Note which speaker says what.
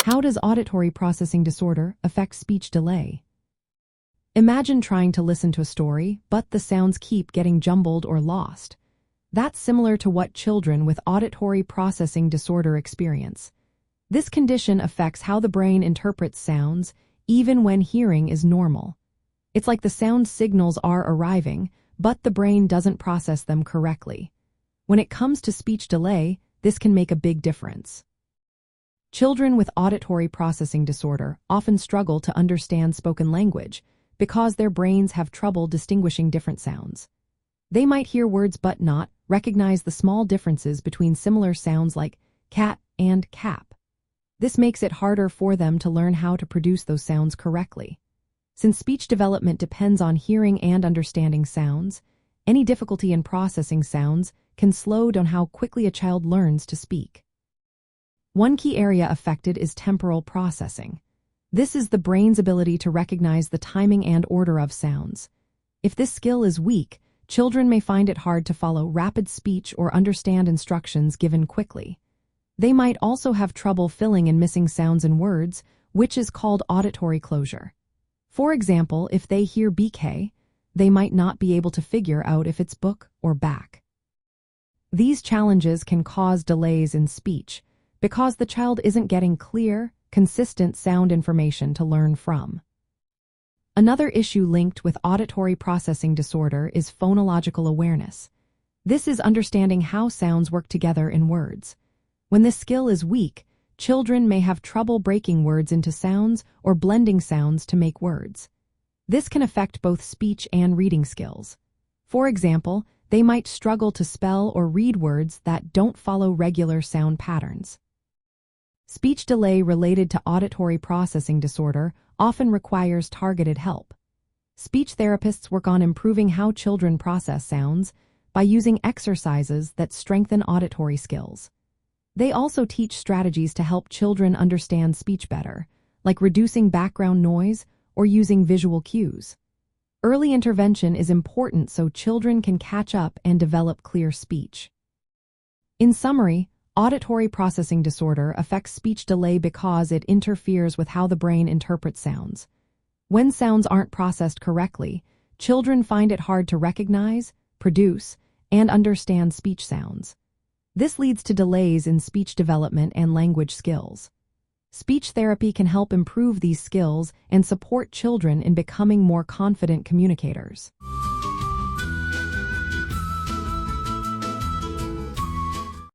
Speaker 1: How does auditory processing disorder affect speech delay? Imagine trying to listen to a story, but the sounds keep getting jumbled or lost. That's similar to what children with auditory processing disorder experience. This condition affects how the brain interprets sounds, even when hearing is normal. It's like the sound signals are arriving, but the brain doesn't process them correctly. When it comes to speech delay, this can make a big difference. Children with auditory processing disorder often struggle to understand spoken language because their brains have trouble distinguishing different sounds. They might hear words but not recognize the small differences between similar sounds like cat and cap. This makes it harder for them to learn how to produce those sounds correctly. Since speech development depends on hearing and understanding sounds, any difficulty in processing sounds can slow down how quickly a child learns to speak. One key area affected is temporal processing. This is the brain's ability to recognize the timing and order of sounds. If this skill is weak, children may find it hard to follow rapid speech or understand instructions given quickly. They might also have trouble filling in missing sounds in words, which is called auditory closure. For example, if they hear BK, they might not be able to figure out if it's book or back. These challenges can cause delays in speech because the child isn't getting clear, consistent sound information to learn from. Another issue linked with auditory processing disorder is phonological awareness. This is understanding how sounds work together in words. When this skill is weak, children may have trouble breaking words into sounds or blending sounds to make words. This can affect both speech and reading skills. For example, they might struggle to spell or read words that don't follow regular sound patterns. Speech delay related to auditory processing disorder often requires targeted help. Speech therapists work on improving how children process sounds by using exercises that strengthen auditory skills. They also teach strategies to help children understand speech better, like reducing background noise or using visual cues. Early intervention is important so children can catch up and develop clear speech. In summary, auditory processing disorder affects speech delay because it interferes with how the brain interprets sounds. When sounds aren't processed correctly, children find it hard to recognize, produce, and understand speech sounds. This leads to delays in speech development and language skills. Speech therapy can help improve these skills and support children in becoming more confident communicators.